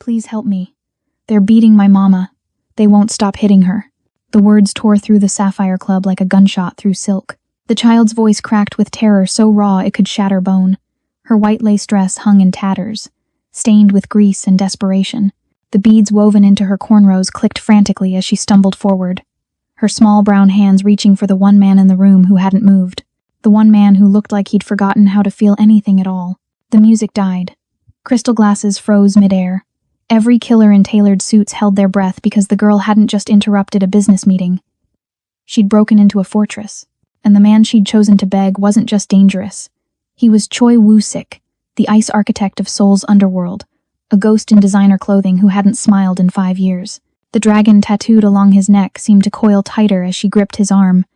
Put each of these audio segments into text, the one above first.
Please help me. They're beating my mama. They won't stop hitting her." The words tore through the Sapphire Club like a gunshot through silk. The child's voice cracked with terror so raw it could shatter bone. Her white lace dress hung in tatters, stained with grease and desperation. The beads woven into her cornrows clicked frantically as she stumbled forward, her small brown hands reaching for the one man in the room who hadn't moved, the one man who looked like he'd forgotten how to feel anything at all. The music died. Crystal glasses froze midair. Every killer in tailored suits held their breath because the girl hadn't just interrupted a business meeting. She'd broken into a fortress, and the man she'd chosen to beg wasn't just dangerous. He was Choi Woo-sik, the ice architect of Seoul's underworld, a ghost in designer clothing who hadn't smiled in 5 years. The dragon tattooed along his neck seemed to coil tighter as she gripped his arm,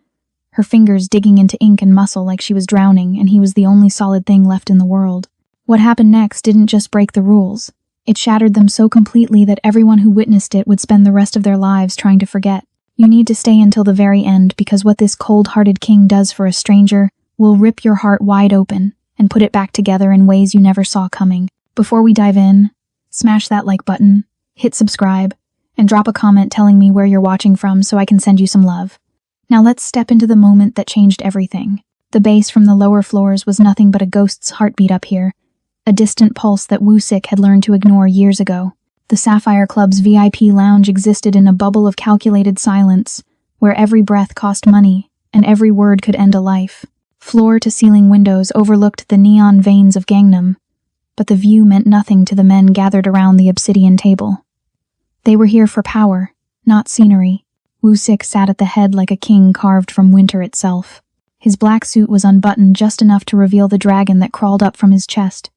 her fingers digging into ink and muscle like she was drowning, and he was the only solid thing left in the world. What happened next didn't just break the rules. It shattered them so completely that everyone who witnessed it would spend the rest of their lives trying to forget. You need to stay until the very end, because what this cold-hearted king does for a stranger will rip your heart wide open and put it back together in ways you never saw coming. Before we dive in, smash that like button, hit subscribe, and drop a comment telling me where you're watching from so I can send you some love. Now let's step into the moment that changed everything. The bass from the lower floors was nothing but a ghost's heartbeat up here, a distant pulse that Woo-sik had learned to ignore years ago. The Sapphire Club's VIP lounge existed in a bubble of calculated silence, where every breath cost money and every word could end a life. Floor-to-ceiling windows overlooked the neon veins of Gangnam, but the view meant nothing to the men gathered around the obsidian table. They were here for power, not scenery. Woo-sik sat at the head like a king carved from winter itself. His black suit was unbuttoned just enough to reveal the dragon that crawled up from his chest,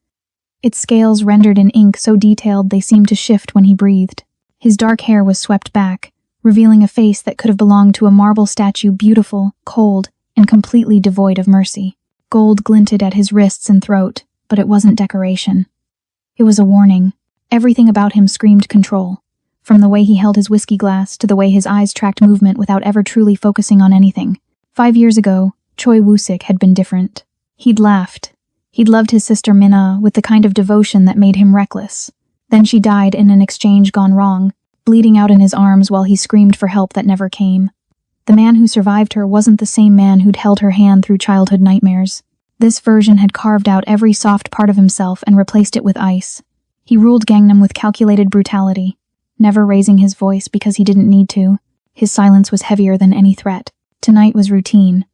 its scales rendered in ink so detailed they seemed to shift when he breathed. His dark hair was swept back, revealing a face that could have belonged to a marble statue, beautiful, cold, and completely devoid of mercy. Gold glinted at his wrists and throat, but it wasn't decoration. It was a warning. Everything about him screamed control, from the way he held his whiskey glass to the way his eyes tracked movement without ever truly focusing on anything. 5 years ago, Choi Woo-sik had been different. He'd laughed. He'd loved his sister Minna with the kind of devotion that made him reckless. Then she died in an exchange gone wrong, bleeding out in his arms while he screamed for help that never came. The man who survived her wasn't the same man who'd held her hand through childhood nightmares. This version had carved out every soft part of himself and replaced it with ice. He ruled Gangnam with calculated brutality, never raising his voice because he didn't need to. His silence was heavier than any threat. Tonight was routine.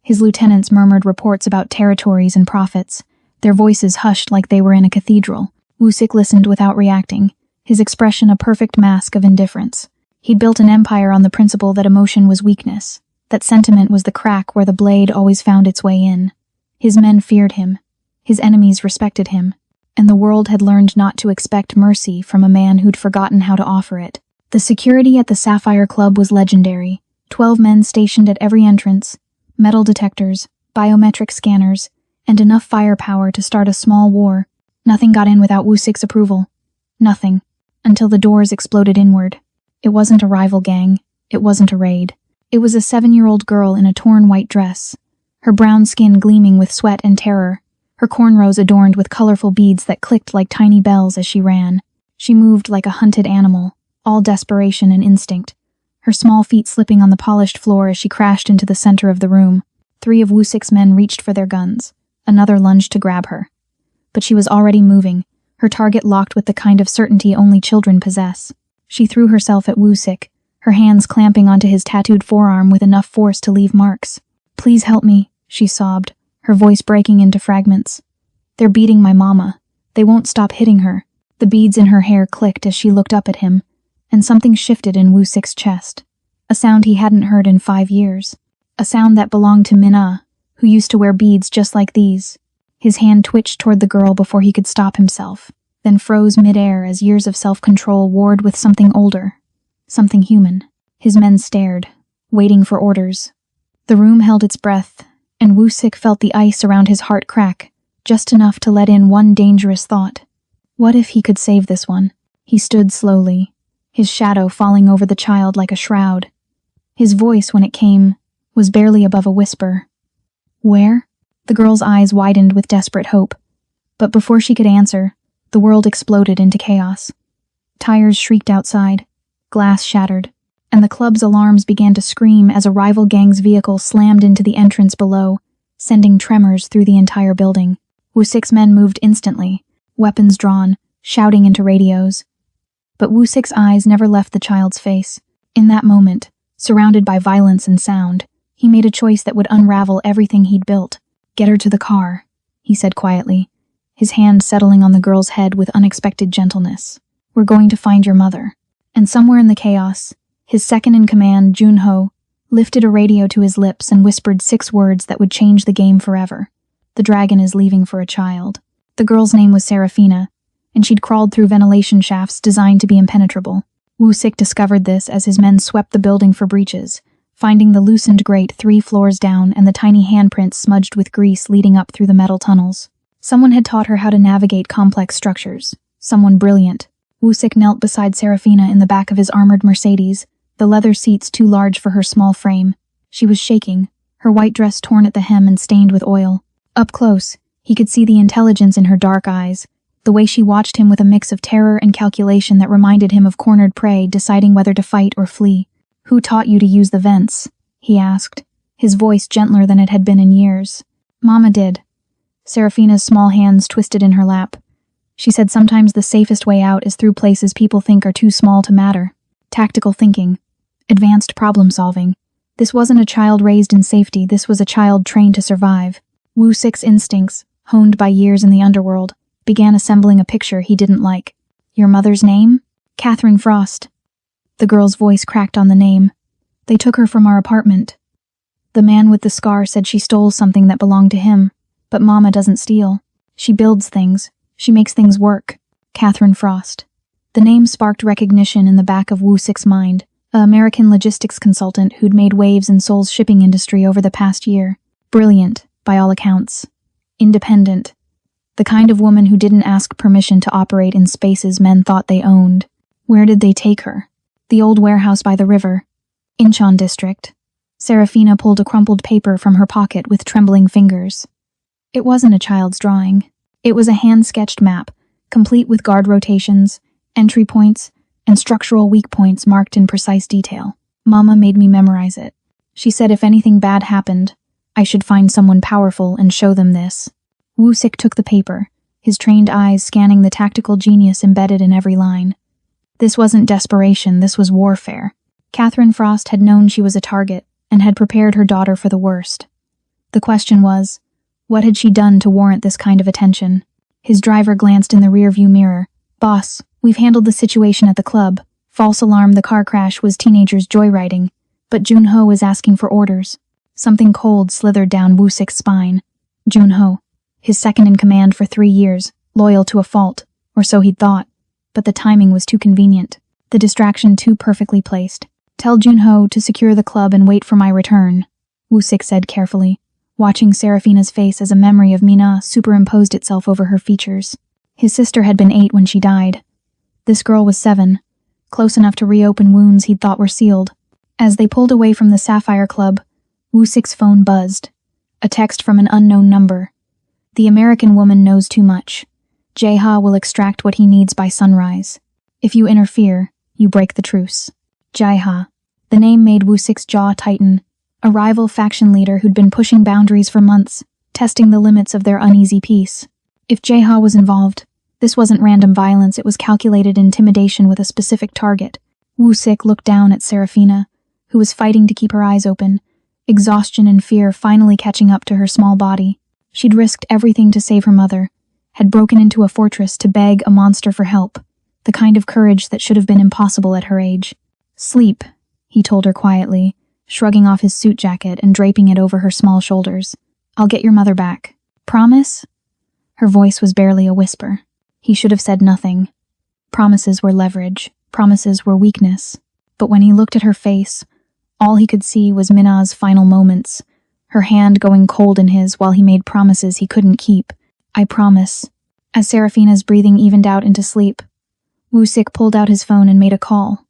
His lieutenants murmured reports about territories and profits, their voices hushed like they were in a cathedral. Woo-sik listened without reacting, his expression a perfect mask of indifference. He'd built an empire on the principle that emotion was weakness, that sentiment was the crack where the blade always found its way in. His men feared him, his enemies respected him, and the world had learned not to expect mercy from a man who'd forgotten how to offer it. The security at the Sapphire Club was legendary. 12 men stationed at every entrance, metal detectors, biometric scanners, and enough firepower to start a small war. Nothing got in without Woo-sik's approval. Nothing, until the doors exploded inward. It wasn't a rival gang. It wasn't a raid. It was a 7-year-old girl in a torn white dress, her brown skin gleaming with sweat and terror, her cornrows adorned with colorful beads that clicked like tiny bells as she ran. She moved like a hunted animal, all desperation and instinct, her small feet slipping on the polished floor as she crashed into the center of the room. 3 of Woo-sik's men reached for their guns. Another lunged to grab her. But she was already moving, her target locked with the kind of certainty only children possess. She threw herself at Woo-sik, her hands clamping onto his tattooed forearm with enough force to leave marks. "Please help me," she sobbed, her voice breaking into fragments. "They're beating my mama. They won't stop hitting her." The beads in her hair clicked as she looked up at him, and something shifted in Woo-sik's chest. A sound he hadn't heard in 5 years. A sound that belonged to Minna, who used to wear beads just like these. His hand twitched toward the girl before he could stop himself, then froze midair as years of self-control warred with something older, something human. His men stared, waiting for orders. The room held its breath, and Woo-sik felt the ice around his heart crack, just enough to let in one dangerous thought. What if he could save this one? He stood slowly, his shadow falling over the child like a shroud. His voice, when it came, was barely above a whisper. "Where?" The girl's eyes widened with desperate hope. But before she could answer, the world exploded into chaos. Tires shrieked outside, glass shattered, and the club's alarms began to scream as a rival gang's vehicle slammed into the entrance below, sending tremors through the entire building. Woo-sik's men moved instantly, weapons drawn, shouting into radios. But Woo-sik's eyes never left the child's face. In that moment, surrounded by violence and sound, he made a choice that would unravel everything he'd built. "Get her to the car," he said quietly, his hand settling on the girl's head with unexpected gentleness. "We're going to find your mother." And somewhere in the chaos, his second-in-command, Jun-ho, lifted a radio to his lips and whispered 6 words that would change the game forever. "The dragon is leaving for a child." The girl's name was Serafina, and she'd crawled through ventilation shafts designed to be impenetrable. Woo-sik discovered this as his men swept the building for breaches, finding the loosened grate 3 floors down and the tiny handprints smudged with grease leading up through the metal tunnels. Someone had taught her how to navigate complex structures. Someone brilliant. Woo-sik knelt beside Serafina in the back of his armored Mercedes, the leather seats too large for her small frame. She was shaking, her white dress torn at the hem and stained with oil. Up close, he could see the intelligence in her dark eyes, the way she watched him with a mix of terror and calculation that reminded him of cornered prey deciding whether to fight or flee. "Who taught you to use the vents?" he asked, his voice gentler than it had been in years. "Mama did." Serafina's small hands twisted in her lap. She said sometimes the safest way out is through places people think are too small to matter. Tactical thinking. Advanced problem solving. This wasn't a child raised in safety, this was a child trained to survive. Woo-sik's instincts, honed by years in the underworld, began assembling a picture he didn't like. "Your mother's name?" "Catherine Frost." The girl's voice cracked on the name. "They took her from our apartment. The man with the scar said she stole something that belonged to him, but Mama doesn't steal. She builds things. She makes things work." Catherine Frost. The name sparked recognition in the back of Woo-sik's mind, an American logistics consultant who'd made waves in Seoul's shipping industry over the past year. Brilliant, by all accounts. Independent. The kind of woman who didn't ask permission to operate in spaces men thought they owned. Where did they take her? The old warehouse by the river. Incheon district. Serafina pulled a crumpled paper from her pocket with trembling fingers. It wasn't a child's drawing. It was a hand-sketched map, complete with guard rotations, entry points, and structural weak points marked in precise detail. Mama made me memorize it. She said if anything bad happened, I should find someone powerful and show them this. Woo-sik took the paper, his trained eyes scanning the tactical genius embedded in every line. This wasn't desperation, this was warfare. Catherine Frost had known she was a target and had prepared her daughter for the worst. The question was, what had she done to warrant this kind of attention? His driver glanced in the rearview mirror. "Boss, we've handled the situation at the club. False alarm, the car crash was teenagers joyriding, but Jun-ho is asking for orders." Something cold slithered down Woo-sik's spine. Jun-ho, his second-in-command for 3 years, loyal to a fault, or so he'd thought, but the timing was too convenient, the distraction too perfectly placed. "Tell Jun-ho to secure the club and wait for my return," Woo-sik said carefully, watching Serafina's face as a memory of Mina superimposed itself over her features. His sister had been 8 when she died. This girl was 7, close enough to reopen wounds he'd thought were sealed. As they pulled away from the Sapphire Club, Woo-sik's phone buzzed. A text from an unknown number. "The American woman knows too much. Jae-ha will extract what he needs by sunrise. If you interfere, you break the truce." Jae-ha. The name made Woo-sik's jaw tighten. A rival faction leader who'd been pushing boundaries for months, testing the limits of their uneasy peace. If Jae-ha was involved, this wasn't random violence, it was calculated intimidation with a specific target. Woo-sik looked down at Serafina, who was fighting to keep her eyes open, exhaustion and fear finally catching up to her small body. She'd risked everything to save her mother, had broken into a fortress to beg a monster for help, the kind of courage that should have been impossible at her age. "Sleep," he told her quietly, shrugging off his suit jacket and draping it over her small shoulders. "I'll get your mother back. Promise?" Her voice was barely a whisper. He should have said nothing. Promises were leverage. Promises were weakness. But when he looked at her face, all he could see was Mina's final moments, her hand going cold in his while he made promises he couldn't keep. "I promise." As Serafina's breathing evened out into sleep, Woo-sik pulled out his phone and made a call.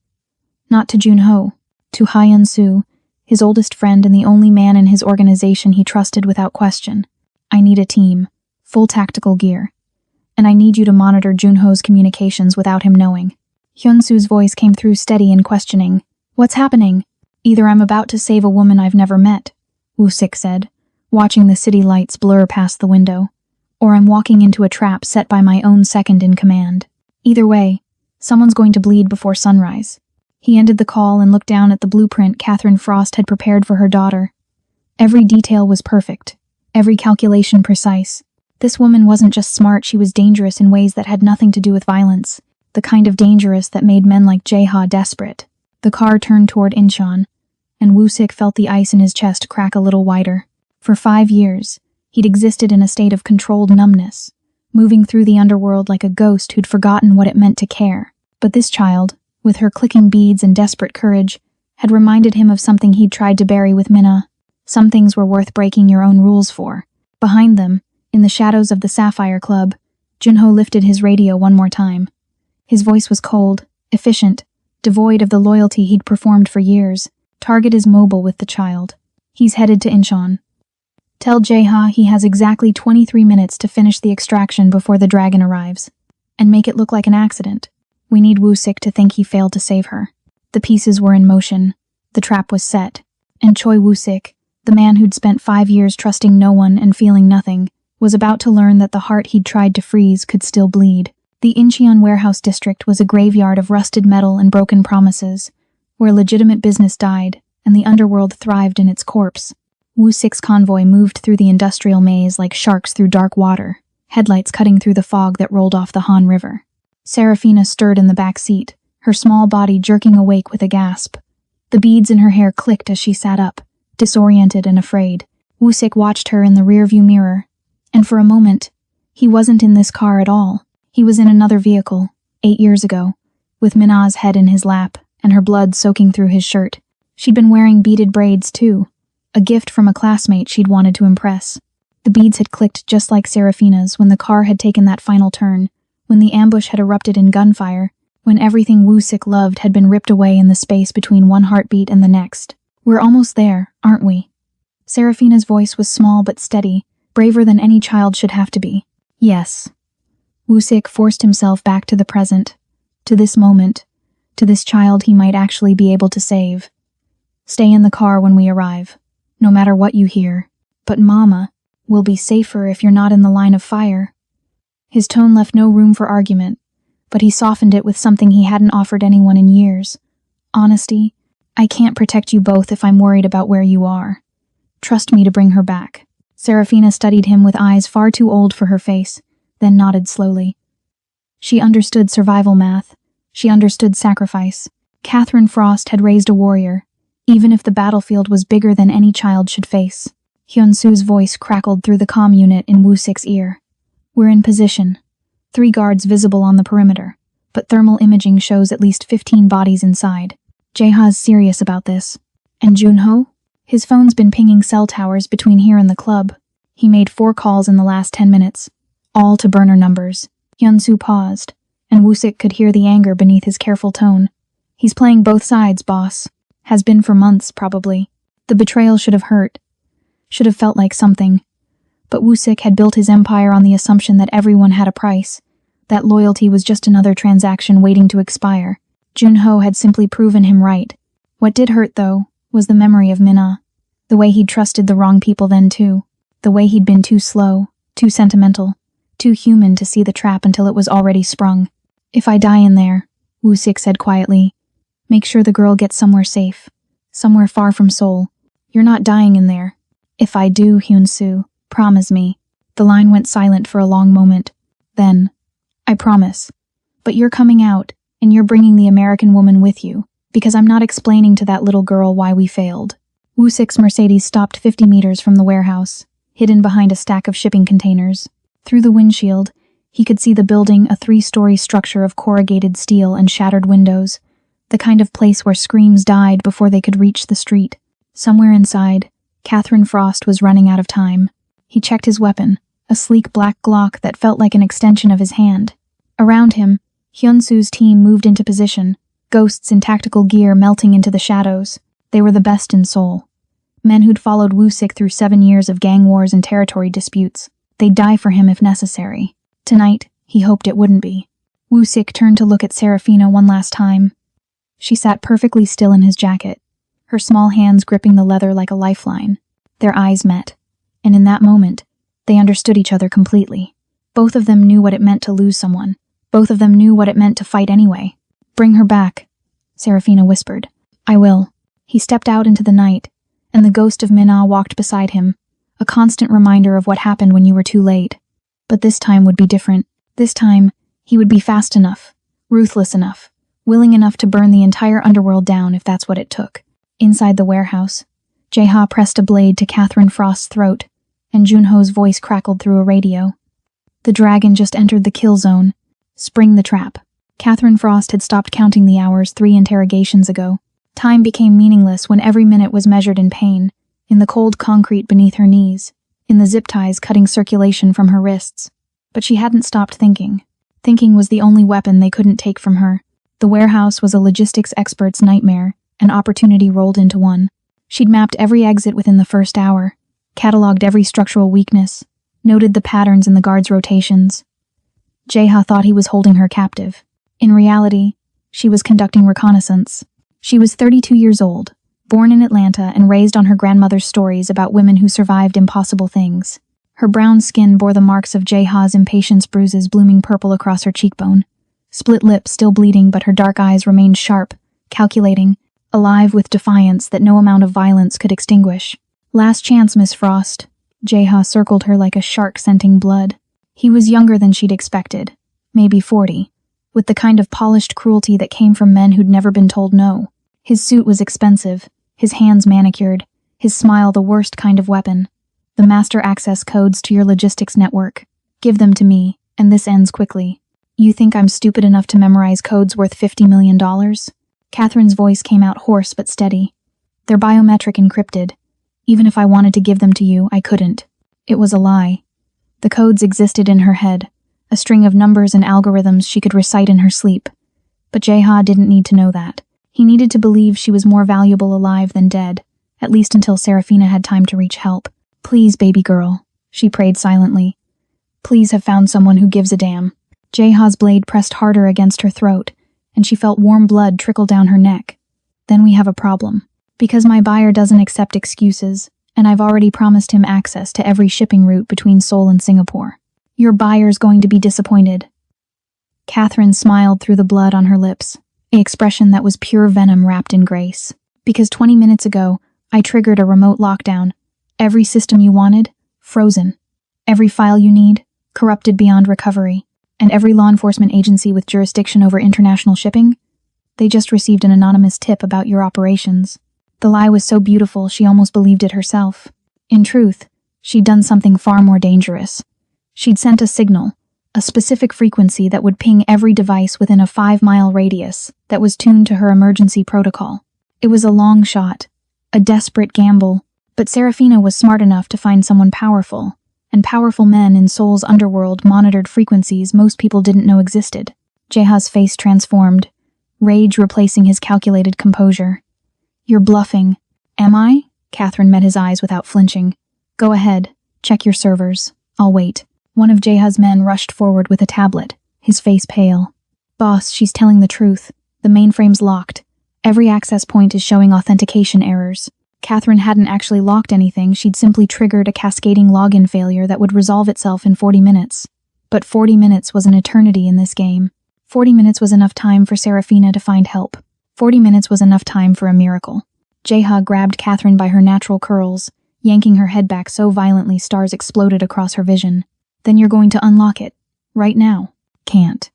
Not to Jun-ho, to Hyun-soo, his oldest friend and the only man in his organization he trusted without question. "I need a team, full tactical gear, and I need you to monitor Jun-ho's communications without him knowing. Hyunsu's voice came through steady and questioning. What's happening? Either I'm about to save a woman I've never met, Woo-sik said, watching the city lights blur past the window, or I'm walking into a trap set by my own second in command. Either way, someone's going to bleed before sunrise. He ended the call and looked down at the blueprint Catherine Frost had prepared for her daughter. Every detail was perfect, every calculation precise. This woman wasn't just smart, she was dangerous in ways that had nothing to do with violence, the kind of dangerous that made men like Jae-ha desperate. The car turned toward Incheon, and Woo-sik felt the ice in his chest crack a little wider. For 5 years, he'd existed in a state of controlled numbness, moving through the underworld like a ghost who'd forgotten what it meant to care. But this child, with her clicking beads and desperate courage, had reminded him of something he'd tried to bury with Minna. Some things were worth breaking your own rules for. Behind them, in the shadows of the Sapphire Club, Junho lifted his radio one more time. His voice was cold, efficient, devoid of the loyalty he'd performed for years. Target is mobile with the child. He's headed to Incheon. Tell Jae-ha he has exactly 23 minutes to finish the extraction before the dragon arrives. And make it look like an accident. We need Woo-sik to think he failed to save her. The pieces were in motion. The trap was set. And Choi Woo-sik, the man who'd spent 5 years trusting no one and feeling nothing, was about to learn that the heart he'd tried to freeze could still bleed. The Incheon warehouse district was a graveyard of rusted metal and broken promises, where legitimate business died and the underworld thrived in its corpse. Woo-sik's convoy moved through the industrial maze like sharks through dark water, headlights cutting through the fog that rolled off the Han River. Serafina stirred in the back seat, her small body jerking awake with a gasp. The beads in her hair clicked as she sat up, disoriented and afraid. Woo-sik watched her in the rearview mirror, and for a moment, he wasn't in this car at all. He was in another vehicle, 8 years ago, with Minna's head in his lap and her blood soaking through his shirt. She'd been wearing beaded braids too, a gift from a classmate she'd wanted to impress. The beads had clicked just like Serafina's when the car had taken that final turn, when the ambush had erupted in gunfire, when everything Woo-sik loved had been ripped away in the space between one heartbeat and the next. We're almost there, aren't we? Serafina's voice was small but steady, braver than any child should have to be. Yes. Woo-sik forced himself back to the present, to this moment, to this child he might actually be able to save. Stay in the car when we arrive, no matter what you hear. But Mama, we'll be safer if you're not in the line of fire. His tone left no room for argument, but he softened it with something he hadn't offered anyone in years. Honesty. I can't protect you both if I'm worried about where you are. Trust me to bring her back. Serafina studied him with eyes far too old for her face, then nodded slowly. She understood survival math. She understood sacrifice. Catherine Frost had raised a warrior, even if the battlefield was bigger than any child should face. Hyunsu's voice crackled through the comm unit in Woo-sik's ear. We're in position. 3 guards visible on the perimeter, but thermal imaging shows at least 15 bodies inside. Jae-ha's serious about this. And Junho? His phone's been pinging cell towers between here and the club. He made 4 calls in the last 10 minutes, all to burner numbers. Hyunsu paused, and Woo-sik could hear the anger beneath his careful tone. He's playing both sides, boss. Has been for months, probably. The betrayal should have hurt. Should have felt like something. But Woo-sik had built his empire on the assumption that everyone had a price, that loyalty was just another transaction waiting to expire. Junho had simply proven him right. What did hurt, though, was the memory of Minna. The way he'd trusted the wrong people then, too. The way he'd been too slow, too sentimental, too human to see the trap until it was already sprung. If I die in there, Woo-sik said quietly, make sure the girl gets somewhere safe. Somewhere far from Seoul. You're not dying in there. If I do, Hyunsu, promise me. The line went silent for a long moment. Then, I promise. But you're coming out, and you're bringing the American woman with you, because I'm not explaining to that little girl why we failed. Woo-sik's Mercedes stopped 50 meters from the warehouse, hidden behind a stack of shipping containers. Through the windshield, he could see the building, a 3-story structure of corrugated steel and shattered windows, the kind of place where screams died before they could reach the street. Somewhere inside, Catherine Frost was running out of time. He checked his weapon, a sleek black Glock that felt like an extension of his hand. Around him, Hyunsu's team moved into position, ghosts in tactical gear melting into the shadows. They were the best in Seoul. Men who'd followed Woo-sik through 7 years of gang wars and territory disputes. They'd die for him if necessary. Tonight, he hoped it wouldn't be. Woo-sik turned to look at Serafina one last time. She sat perfectly still in his jacket, her small hands gripping the leather like a lifeline. Their eyes met, and in that moment, they understood each other completely. Both of them knew what it meant to lose someone. Both of them knew what it meant to fight anyway. "Bring her back," Serafina whispered. "I will." He stepped out into the night, and the ghost of Minna walked beside him, a constant reminder of what happened when you were too late. But this time would be different. This time, he would be fast enough, ruthless enough, willing enough to burn the entire underworld down if that's what it took. Inside the warehouse, Jae-ha pressed a blade to Catherine Frost's throat, and Junho's voice crackled through a radio. The dragon just entered the kill zone. Spring the trap. Catherine Frost had stopped counting the hours 3 interrogations ago. Time became meaningless when every minute was measured in pain, in the cold concrete beneath her knees, in the zip ties cutting circulation from her wrists. But she hadn't stopped thinking. Thinking was the only weapon they couldn't take from her. The warehouse was a logistics expert's nightmare, and opportunity rolled into one. She'd mapped every exit within the first hour, catalogued every structural weakness, noted the patterns in the guards' rotations. Jae-ha thought he was holding her captive. In reality, she was conducting reconnaissance. She was 32 years old, born in Atlanta and raised on her grandmother's stories about women who survived impossible things. Her brown skin bore the marks of Jae-ha's impatience, bruises blooming purple across her cheekbone. Split lips still bleeding, but her dark eyes remained sharp, calculating, alive with defiance that no amount of violence could extinguish. "Last chance, Miss Frost." Jae-ha circled her like a shark scenting blood. He was younger than she'd expected, maybe 40, with the kind of polished cruelty that came from men who'd never been told no. His suit was expensive, his hands manicured, his smile the worst kind of weapon. "The master access codes to your logistics network. Give them to me, and this ends quickly." "You think I'm stupid enough to memorize codes worth $50 million? Catherine's voice came out hoarse but steady. "They're biometric encrypted. Even if I wanted to give them to you, I couldn't." It was a lie. The codes existed in her head, a string of numbers and algorithms she could recite in her sleep. But Jae-ha didn't need to know that. He needed to believe she was more valuable alive than dead, at least until Serafina had time to reach help. "Please, baby girl," she prayed silently. "Please have found someone who gives a damn." Jae-ha's blade pressed harder against her throat, and she felt warm blood trickle down her neck. "Then we have a problem. Because my buyer doesn't accept excuses, and I've already promised him access to every shipping route between Seoul and Singapore. Your buyer's going to be disappointed." Catherine smiled through the blood on her lips, an expression that was pure venom wrapped in grace. "Because 20 minutes ago, I triggered a remote lockdown. Every system you wanted, frozen. Every file you need, corrupted beyond recovery. And every law enforcement agency with jurisdiction over international shipping, they just received an anonymous tip about your operations." The lie was so beautiful she almost believed it herself. In truth, she'd done something far more dangerous. She'd sent a signal, a specific frequency that would ping every device within a 5-mile radius that was tuned to her emergency protocol. It was a long shot, a desperate gamble, but Serafina was smart enough to find someone powerful, and powerful men in Seoul's underworld monitored frequencies most people didn't know existed. Jae-ha's face transformed, rage replacing his calculated composure. "You're bluffing." "Am I?" Catherine met his eyes without flinching. "Go ahead, check your servers. I'll wait." One of Jae-ha's men rushed forward with a tablet, his face pale. "Boss, she's telling the truth. The mainframe's locked. Every access point is showing authentication errors." Catherine hadn't actually locked anything, she'd simply triggered a cascading login failure that would resolve itself in 40 minutes. But 40 minutes was an eternity in this game. 40 minutes was enough time for Serafina to find help. 40 minutes was enough time for a miracle. Jae-ha grabbed Catherine by her natural curls, yanking her head back so violently stars exploded across her vision. "Then you're going to unlock it. Right now." "Can't."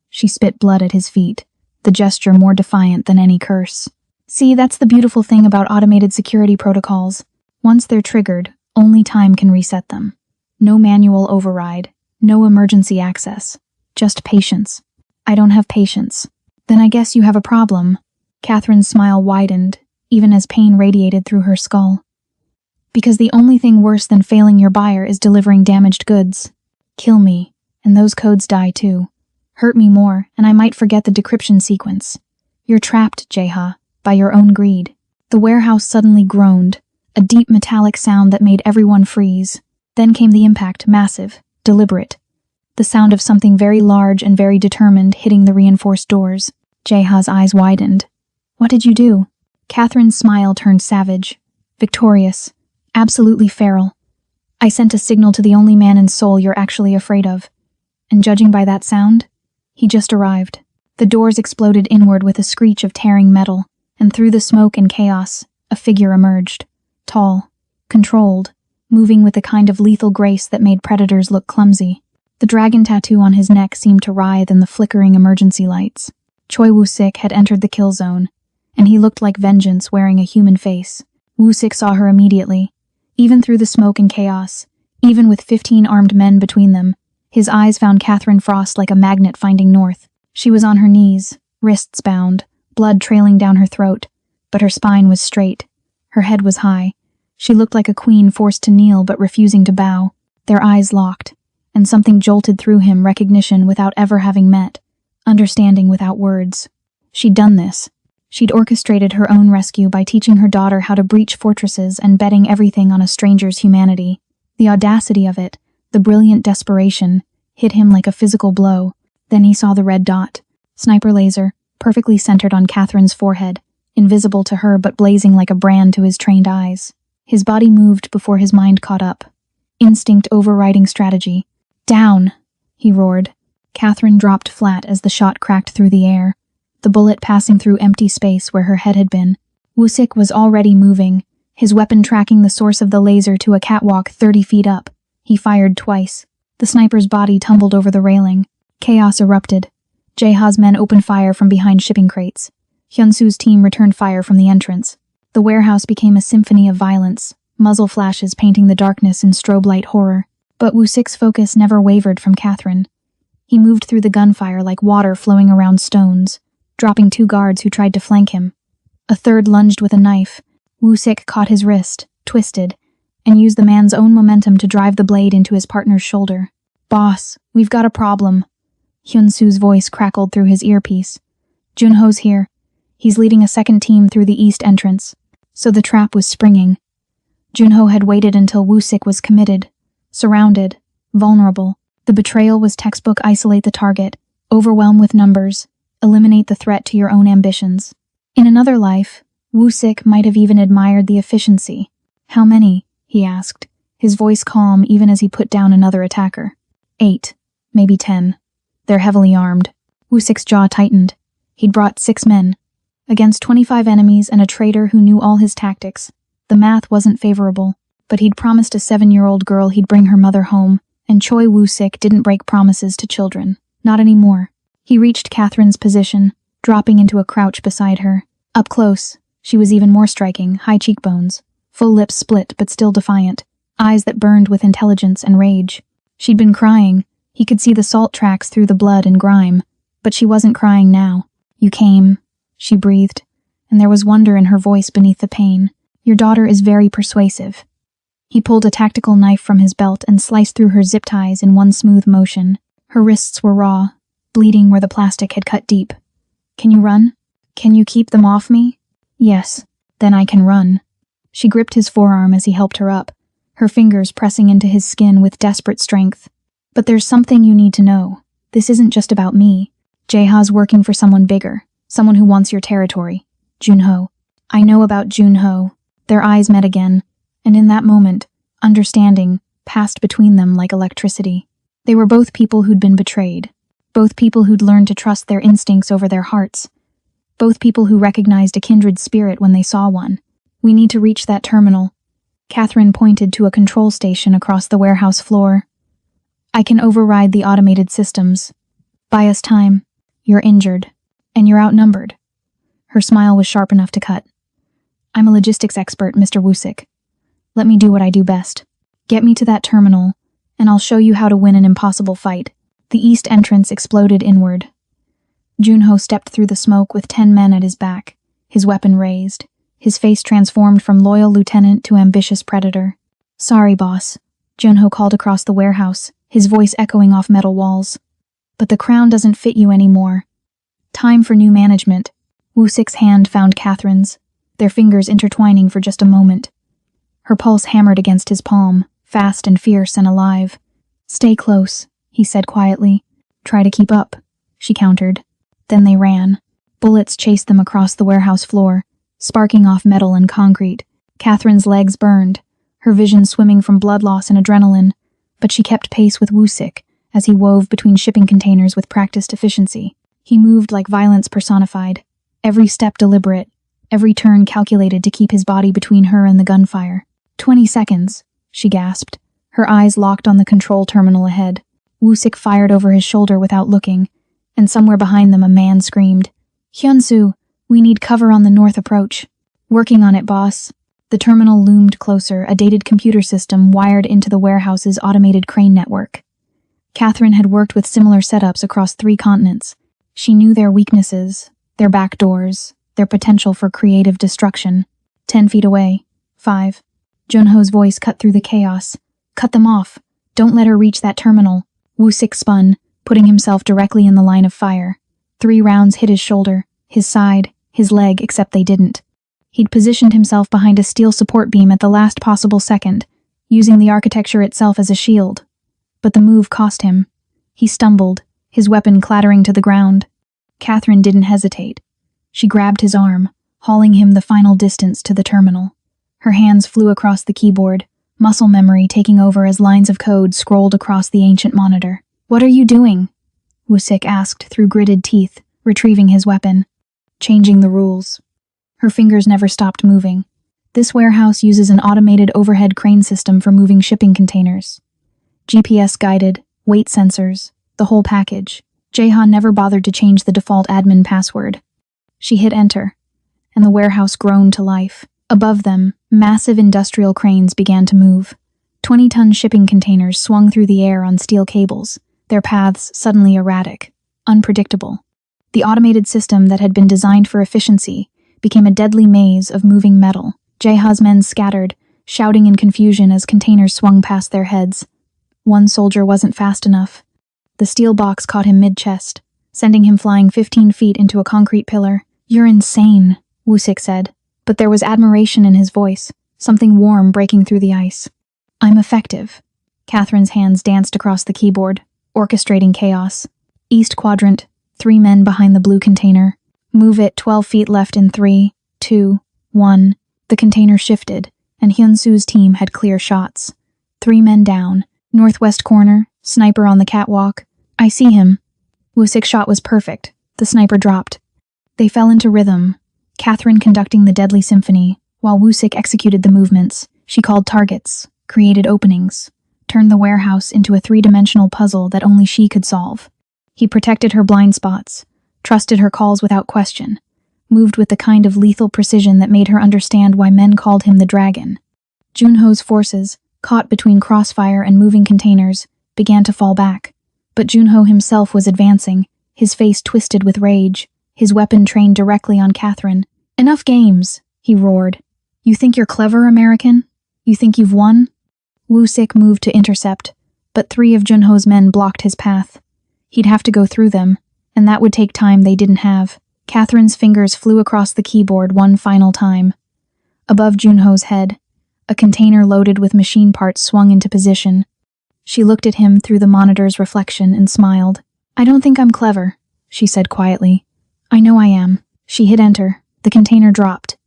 She spit blood at his feet, the gesture more defiant than any curse. "See, that's the beautiful thing about automated security protocols. Once they're triggered, only time can reset them. No manual override, no emergency access. Just patience." "I don't have patience." "Then I guess you have a problem." Catherine's smile widened, even as pain radiated through her skull. "Because the only thing worse than failing your buyer is delivering damaged goods. Kill me, and those codes die too. Hurt me more, and I might forget the decryption sequence. You're trapped, Jae-ha, by your own greed." The warehouse suddenly groaned, a deep metallic sound that made everyone freeze. Then came the impact, massive, deliberate. the sound of something very large and very determined hitting the reinforced doors. Jeha's eyes widened. What did you do? Catherine's smile turned savage. Victorious. Absolutely feral. I sent a signal to the only man in Seoul you're actually afraid of. And judging by that sound, he just arrived. The doors exploded inward with a screech of tearing metal, and through the smoke and chaos, a figure emerged. Tall, controlled, moving with a kind of lethal grace that made predators look clumsy. The dragon tattoo on his neck seemed to writhe in the flickering emergency lights. Choi Woo-sik had entered the kill zone, and he looked like vengeance wearing a human face. Woo-sik saw her immediately. Even through the smoke and chaos, even with 15 armed men between them, his eyes found Catherine Frost like a magnet finding north. She was on her knees, wrists bound, blood trailing down her throat, but her spine was straight. Her head was high. She looked like a queen forced to kneel but refusing to bow. Their eyes locked, and something jolted through him, recognition without ever having met, understanding without words. She'd done this. She'd orchestrated her own rescue by teaching her daughter how to breach fortresses and betting everything on a stranger's humanity. The audacity of it, the brilliant desperation, hit him like a physical blow. Then he saw the red dot. Sniper laser, perfectly centered on Catherine's forehead, invisible to her but blazing like a brand to his trained eyes. His body moved before his mind caught up. Instinct overriding strategy. Down! He roared. Catherine dropped flat as the shot cracked through the air, the bullet passing through empty space where her head had been. Woo-sik was already moving, his weapon tracking the source of the laser to a catwalk 30 feet up. He fired twice. The sniper's body tumbled over the railing. Chaos erupted. Jeha's men opened fire from behind shipping crates. Hyunsu's team returned fire from the entrance. The warehouse became a symphony of violence, muzzle flashes painting the darkness in strobe light horror. But Woo-sik's focus never wavered from Catherine. He moved through the gunfire like water flowing around stones, dropping 2 guards who tried to flank him. A third lunged with a knife. Woo-sik caught his wrist, twisted, and used the man's own momentum to drive the blade into his partner's shoulder. Boss, we've got a problem. Hyunsu's voice crackled through his earpiece. Junho's here. He's leading a second team through the east entrance. So the trap was springing. Junho had waited until Woo-sik was committed, surrounded, vulnerable. The betrayal was textbook isolate the target, overwhelm with numbers, eliminate the threat to your own ambitions. In another life, Woo-sik might have even admired the efficiency. How many? He asked, his voice calm even as he put down another attacker. 8, maybe 10. They're heavily armed. Woo-sik's jaw tightened. He'd brought 6 men. Against 25 enemies and a traitor who knew all his tactics. The math wasn't favorable, but he'd promised a 7-year-old girl he'd bring her mother home, and Choi Woo-sik didn't break promises to children. Not anymore. He reached Catherine's position, dropping into a crouch beside her. Up close, she was even more striking, high cheekbones, full lips split but still defiant, eyes that burned with intelligence and rage. She'd been crying. He could see the salt tracks through the blood and grime, but she wasn't crying now. You came, she breathed, and there was wonder in her voice beneath the pain. Your daughter is very persuasive. He pulled a tactical knife from his belt and sliced through her zip ties in one smooth motion. Her wrists were raw, bleeding where the plastic had cut deep. Can you run? Can you keep them off me? Yes, then I can run. She gripped his forearm as he helped her up, her fingers pressing into his skin with desperate strength. But there's something you need to know. This isn't just about me. Jeha's working for someone bigger, someone who wants your territory. Junho. I know about Junho. Their eyes met again, and in that moment, understanding passed between them like electricity. They were both people who'd been betrayed, both people who'd learned to trust their instincts over their hearts, both people who recognized a kindred spirit when they saw one. We need to reach that terminal. Catherine pointed to a control station across the warehouse floor. I can override the automated systems. Buy us time. You're injured, and you're outnumbered. Her smile was sharp enough to cut. I'm a logistics expert, Mr. Woo-sik. Let me do what I do best. Get me to that terminal, and I'll show you how to win an impossible fight. The east entrance exploded inward. Junho stepped through the smoke with 10 men at his back, his weapon raised, his face transformed from loyal lieutenant to ambitious predator. Sorry, boss, Junho called across the warehouse, his voice echoing off metal walls. But the crown doesn't fit you anymore. Time for new management. Woo-sik's hand found Catherine's, their fingers intertwining for just a moment. Her pulse hammered against his palm, fast and fierce and alive. Stay close, he said quietly. Try to keep up, she countered. Then they ran. Bullets chased them across the warehouse floor, sparking off metal and concrete. Catherine's legs burned, her vision swimming from blood loss and adrenaline, but she kept pace with Wusik as he wove between shipping containers with practiced efficiency. He moved like violence personified, every step deliberate, every turn calculated to keep his body between her and the gunfire. 20 seconds, she gasped, her eyes locked on the control terminal ahead. Wusik fired over his shoulder without looking, and somewhere behind them a man screamed, "Hyunsu, we need cover on the north approach." "Working on it, boss." The terminal loomed closer, a dated computer system wired into the warehouse's automated crane network. Catherine had worked with similar setups across 3 continents. She knew their weaknesses, their back doors, their potential for creative destruction. 10 feet away. 5. Junho's voice cut through the chaos. "Cut them off. Don't let her reach that terminal." Wusik spun, putting himself directly in the line of fire. 3 rounds hit his shoulder, his side, his leg, except they didn't. He'd positioned himself behind a steel support beam at the last possible second, using the architecture itself as a shield. But the move cost him. He stumbled, his weapon clattering to the ground. Catherine didn't hesitate. She grabbed his arm, hauling him the final distance to the terminal. Her hands flew across the keyboard, muscle memory taking over as lines of code scrolled across the ancient monitor. "What are you doing?" Wusik asked through gritted teeth, retrieving his weapon. "Changing the rules." Her fingers never stopped moving. This warehouse uses an automated overhead crane system for moving shipping containers. GPS-guided, weight sensors, the whole package. Jaeha never bothered to change the default admin password. She hit enter, and the warehouse groaned to life. Above them, massive industrial cranes began to move. 20-ton shipping containers swung through the air on steel cables, their paths suddenly erratic, unpredictable. The automated system that had been designed for efficiency became a deadly maze of moving metal. Jaeha's men scattered, shouting in confusion as containers swung past their heads. One soldier wasn't fast enough. The steel box caught him mid-chest, sending him flying 15 feet into a concrete pillar. "You're insane," Wusik said, but there was admiration in his voice, something warm breaking through the ice. "I'm effective." Catherine's hands danced across the keyboard, orchestrating chaos. East quadrant, 3 men behind the blue container. Move it 12 feet left in 3, 2, 1. The container shifted, and Hyunsu's team had clear shots. 3 men down. Northwest corner, sniper on the catwalk. "I see him." Wusik's shot was perfect. The sniper dropped. They fell into rhythm, Catherine conducting the deadly symphony, while Wusik executed the movements. She called targets, created openings, turned the warehouse into a 3-dimensional puzzle that only she could solve. He protected her blind spots, trusted her calls without question, moved with the kind of lethal precision that made her understand why men called him the Dragon. Junho's forces, caught between crossfire and moving containers, began to fall back. But Junho himself was advancing, his face twisted with rage, his weapon trained directly on Catherine. "Enough games," he roared. "You think you're clever, American? You think you've won?" Wusik moved to intercept, but 3 of Junho's men blocked his path. He'd have to go through them, and that would take time they didn't have. Catherine's fingers flew across the keyboard one final time. Above Junho's head, a container loaded with machine parts swung into position. She looked at him through the monitor's reflection and smiled. "I don't think I'm clever," she said quietly. "I know I am." She hit enter. The container dropped.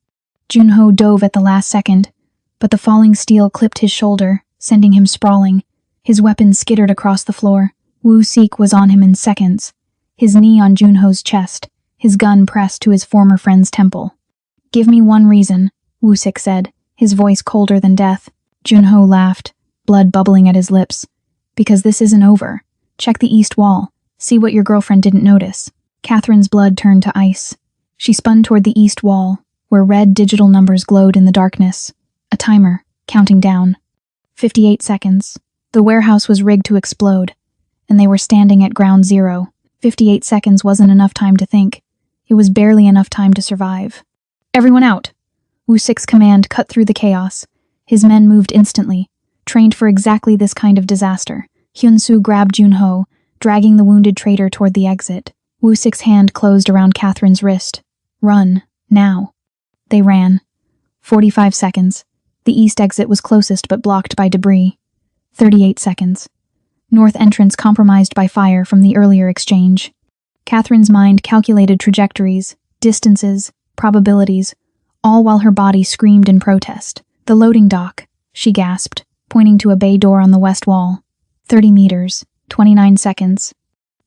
Junho dove at the last second, but the falling steel clipped his shoulder, sending him sprawling. His weapon skittered across the floor. Wusik was on him in seconds, his knee on Junho's chest, his gun pressed to his former friend's temple. "Give me one reason," Wusik said, his voice colder than death. Junho laughed, blood bubbling at his lips. "Because this isn't over. Check the east wall. See what your girlfriend didn't notice." Catherine's blood turned to ice. She spun toward the east wall, where red digital numbers glowed in the darkness. A timer, counting down. 58 seconds. The warehouse was rigged to explode, and they were standing at ground zero. 58 seconds wasn't enough time to think. It was barely enough time to survive. "Everyone out!" Wusik's command cut through the chaos. His men moved instantly, trained for exactly this kind of disaster. Hyunsu grabbed Junho, dragging the wounded traitor toward the exit. Wusik's hand closed around Catherine's wrist. "Run, now." They ran. 45 seconds. The east exit was closest but blocked by debris. 38 seconds. North entrance compromised by fire from the earlier exchange. Catherine's mind calculated trajectories, distances, probabilities, all while her body screamed in protest. The loading dock, she gasped, pointing to a bay door on the west wall. 30 meters, 29 seconds.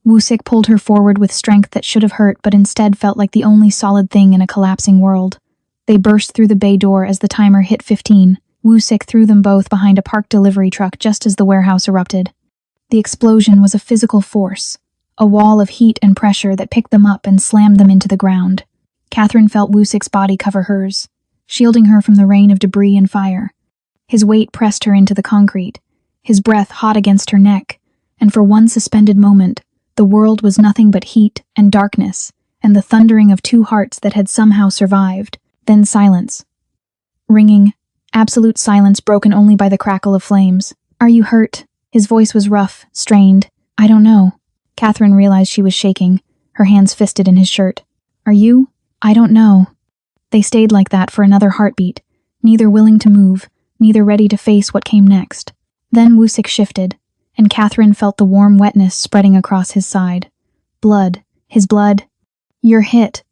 Woo-sik pulled her forward with strength that should have hurt but instead felt like the only solid thing in a collapsing world. They burst through the bay door as the timer hit 15. Woo-sik threw them both behind a parked delivery truck just as the warehouse erupted. The explosion was a physical force, a wall of heat and pressure that picked them up and slammed them into the ground. Catherine felt Woo-sik's body cover hers, shielding her from the rain of debris and fire. His weight pressed her into the concrete, his breath hot against her neck, and for one suspended moment, the world was nothing but heat and darkness, and the thundering of two hearts that had somehow survived. Then silence. Ringing, absolute silence broken only by the crackle of flames. "Are you hurt?" His voice was rough, strained. "I don't know." Catherine realized she was shaking, her hands fisted in his shirt. "Are you?" "I don't know." They stayed like that for another heartbeat, neither willing to move, neither ready to face what came next. Then Woo-sik shifted, and Catherine felt the warm wetness spreading across his side. Blood. His blood. "You're hit."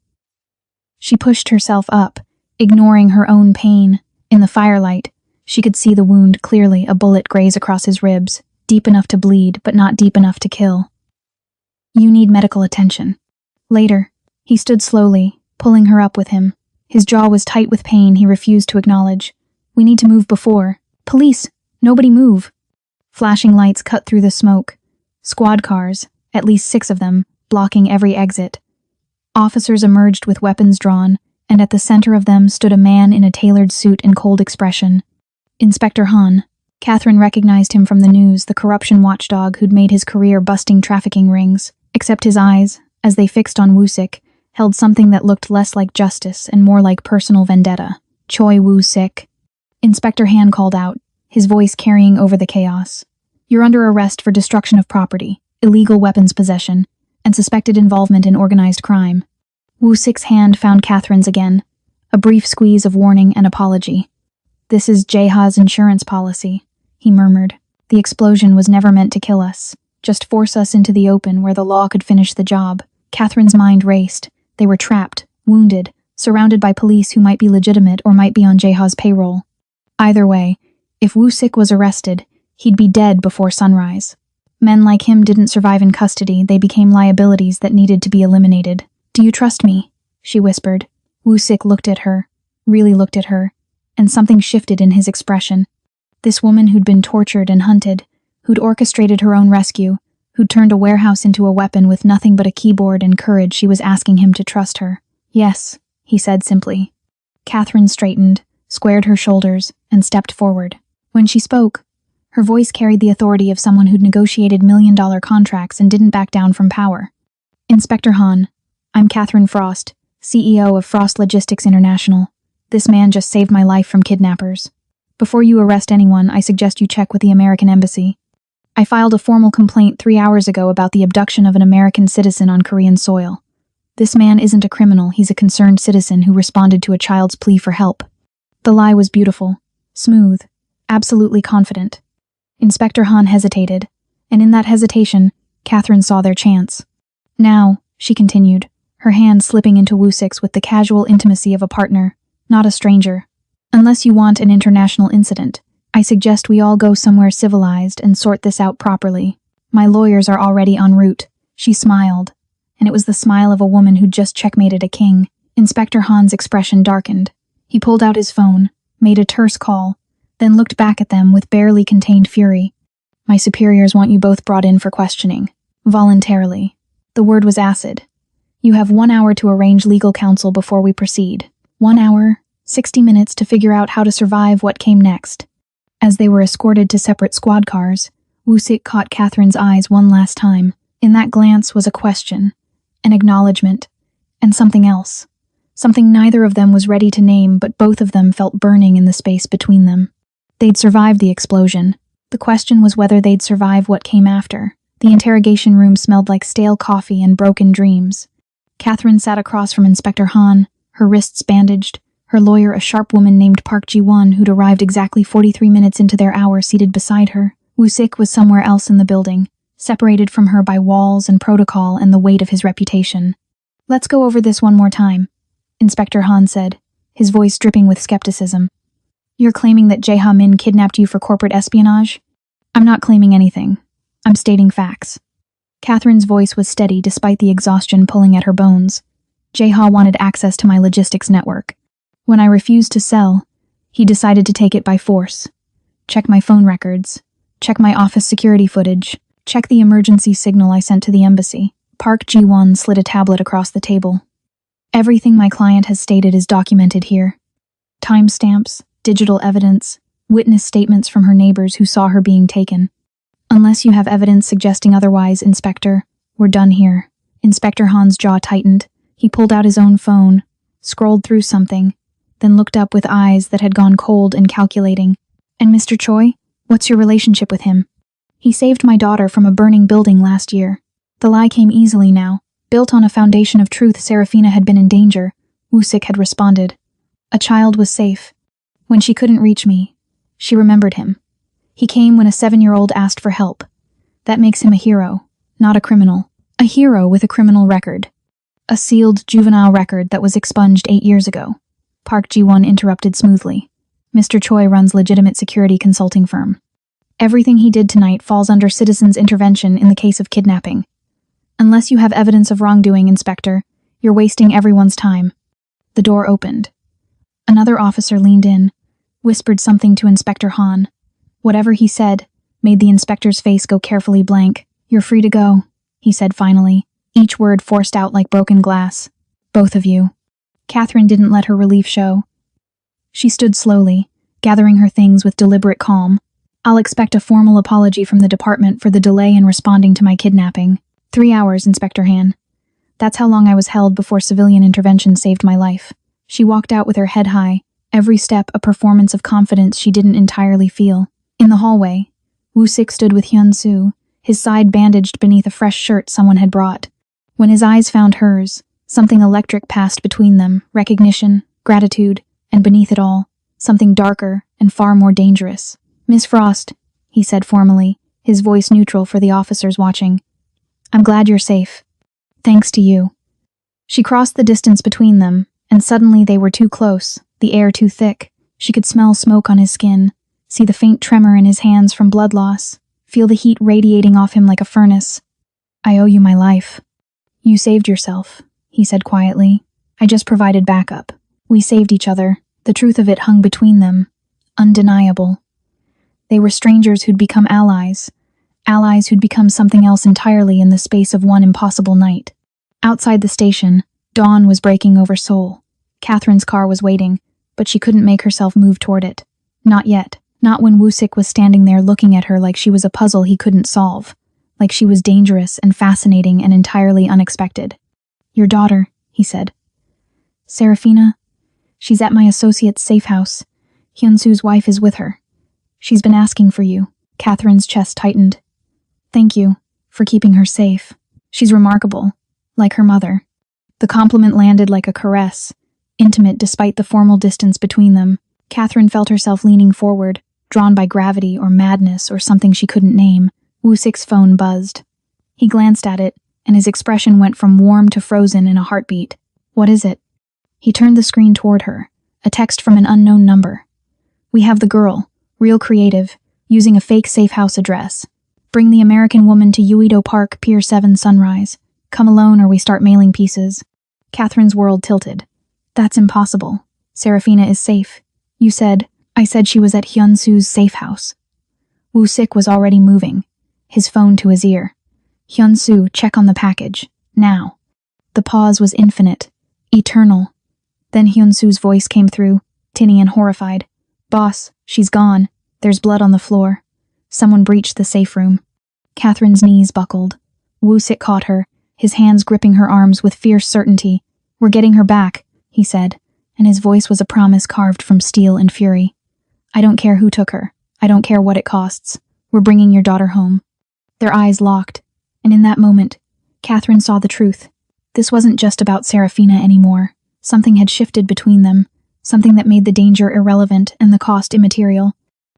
She pushed herself up, ignoring her own pain. In the firelight, she could see the wound clearly, a bullet graze across his ribs, deep enough to bleed, but not deep enough to kill. "You need medical attention." Later, he stood slowly, pulling her up with him. His jaw was tight with pain he refused to acknowledge. "We need to move before." "Police! Nobody move!" Flashing lights cut through the smoke. Squad cars, at least 6 of them, blocking every exit. Officers emerged with weapons drawn, and at the center of them stood a man in a tailored suit and cold expression. Inspector Han. Catherine recognized him from the news, the corruption watchdog who'd made his career busting trafficking rings, except his eyes, as they fixed on Woo-sik, held something that looked less like justice and more like personal vendetta. "Choi Woo-sik." Inspector Han called out, his voice carrying over the chaos. "You're under arrest for destruction of property, illegal weapons possession, and suspected involvement in organized crime." Woo-sik's hand found Catherine's again, a brief squeeze of warning and apology. "This is Jaeha's insurance policy," he murmured. "The explosion was never meant to kill us, just force us into the open where the law could finish the job." Catherine's mind raced. They were trapped, wounded, surrounded by police who might be legitimate or might be on Jaeha's payroll. Either way, if Woo-sik was arrested, he'd be dead before sunrise. Men like him didn't survive in custody, they became liabilities that needed to be eliminated. "Do you trust me?" she whispered. Woo-sik looked at her, really looked at her, and something shifted in his expression. This woman who'd been tortured and hunted, who'd orchestrated her own rescue, who'd turned a warehouse into a weapon with nothing but a keyboard and courage, she was asking him to trust her. "Yes," he said simply. Catherine straightened, squared her shoulders, and stepped forward. When she spoke, her voice carried the authority of someone who'd negotiated million-dollar contracts and didn't back down from power. "Inspector Han, I'm Catherine Frost, CEO of Frost Logistics International. This man just saved my life from kidnappers. Before you arrest anyone, I suggest you check with the American Embassy. I filed a formal complaint 3 hours ago about the abduction of an American citizen on Korean soil. This man isn't a criminal, he's a concerned citizen who responded to a child's plea for help." The lie was beautiful, smooth, absolutely confident. Inspector Han hesitated, and in that hesitation, Catherine saw their chance. "Now," she continued, her hand slipping into Woo-sik's with the casual intimacy of a partner, not a stranger. "Unless you want an international incident, I suggest we all go somewhere civilized and sort this out properly. My lawyers are already en route." She smiled, and it was the smile of a woman who'd just checkmated a king. Inspector Han's expression darkened. He pulled out his phone, made a terse call, then looked back at them with barely contained fury. "My superiors want you both brought in for questioning. Voluntarily." The word was acid. "You have 1 hour to arrange legal counsel before we proceed. 1 hour, 60 minutes to figure out how to survive what came next." As they were escorted to separate squad cars, Woo-sik caught Catherine's eyes one last time. In that glance was a question, an acknowledgement, and something else. Something neither of them was ready to name, but both of them felt burning in the space between them. They'd survived the explosion. The question was whether they'd survive what came after. The interrogation room smelled like stale coffee and broken dreams. Catherine sat across from Inspector Han, her wrists bandaged, her lawyer a sharp woman named Park Ji-won who'd arrived exactly 43 minutes into their hour seated beside her. Woo-sik was somewhere else in the building, separated from her by walls and protocol and the weight of his reputation. "Let's go over this one more time," Inspector Han said, his voice dripping with skepticism. "You're claiming that Jae-ha-min kidnapped you for corporate espionage?" "I'm not claiming anything. I'm stating facts." Catherine's voice was steady despite the exhaustion pulling at her bones. Jae-ha wanted access to my logistics network. When I refused to sell, he decided to take it by force. Check my phone records. Check my office security footage. Check the emergency signal I sent to the embassy. Park Ji-won slid a tablet across the table. "Everything my client has stated is documented here. Timestamps, digital evidence, witness statements from her neighbors who saw her being taken. Unless you have evidence suggesting otherwise, Inspector, we're done here." Inspector Han's jaw tightened. He pulled out his own phone, scrolled through something, then looked up with eyes that had gone cold and calculating. "And Mr. Choi, what's your relationship with him?" "He saved my daughter from a burning building last year." The lie came easily now. Built on a foundation of truth, Serafina had been in danger. Woo-sik had responded. A child was safe. When she couldn't reach me, she remembered him. He came when a 7-year-old asked for help. That makes him a hero, not a criminal. A hero with a criminal record. A sealed juvenile record that was expunged 8 years ago. Park Ji-won interrupted smoothly. "Mr. Choi runs legitimate security consulting firm. Everything he did tonight falls under citizens' intervention in the case of kidnapping. Unless you have evidence of wrongdoing, Inspector, you're wasting everyone's time." The door opened. Another officer leaned in, whispered something to Inspector Han. Whatever he said made the inspector's face go carefully blank. "You're free to go," he said finally, each word forced out like broken glass. "Both of you." Catherine didn't let her relief show. She stood slowly, gathering her things with deliberate calm. "I'll expect a formal apology from the department for the delay in responding to my kidnapping. 3 hours, Inspector Han. That's how long I was held before civilian intervention saved my life." She walked out with her head high, every step a performance of confidence she didn't entirely feel. In the hallway, Woo-sik stood with Hyun-soo, his side bandaged beneath a fresh shirt someone had brought. When his eyes found hers, something electric passed between them, recognition, gratitude, and beneath it all, something darker and far more dangerous. "Miss Frost," he said formally, his voice neutral for the officers watching. "I'm glad you're safe. Thanks to you." She crossed the distance between them, and suddenly they were too close, the air too thick. She could smell smoke on his skin, see the faint tremor in his hands from blood loss, feel the heat radiating off him like a furnace. "I owe you my life." "You saved yourself," he said quietly. "I just provided backup. We saved each other. The truth of it hung between them. Undeniable. They were strangers who'd become allies. Allies who'd become something else entirely in the space of one impossible night." Outside the station, dawn was breaking over Seoul. Catherine's car was waiting, but she couldn't make herself move toward it. Not yet. Not when Woo-sik was standing there looking at her like she was a puzzle he couldn't solve. Like she was dangerous and fascinating and entirely unexpected. "Your daughter," he said. "Serafina? She's at my associate's safe house. Hyun-soo's wife is with her. She's been asking for you." Catherine's chest tightened. "Thank you for keeping her safe. She's remarkable, like her mother." The compliment landed like a caress, intimate despite the formal distance between them. Catherine felt herself leaning forward, drawn by gravity or madness or something she couldn't name. Woo-sik's phone buzzed. He glanced at it, and his expression went from warm to frozen in a heartbeat. "What is it?" He turned the screen toward her, a text from an unknown number. "We have the girl, real creative, using a fake safe house address. Bring the American woman to Uedo Park, Pier 7 Sunrise. Come alone or we start mailing pieces." Catherine's world tilted. "That's impossible. Serafina is safe. You said..." "I said she was at Hyun-soo's safe house." Woo-sik was already moving, his phone to his ear. "Hyun-soo, check on the package. Now." The pause was infinite, eternal. Then Hyun-soo's voice came through, tinny and horrified. "Boss, she's gone. There's blood on the floor. Someone breached the safe room." Catherine's knees buckled. Woo-sik caught her, his hands gripping her arms with fierce certainty. "We're getting her back," he said, and his voice was a promise carved from steel and fury. "I don't care who took her. I don't care what it costs. We're bringing your daughter home." Their eyes locked, and in that moment, Catherine saw the truth. This wasn't just about Serafina anymore. Something had shifted between them, something that made the danger irrelevant and the cost immaterial.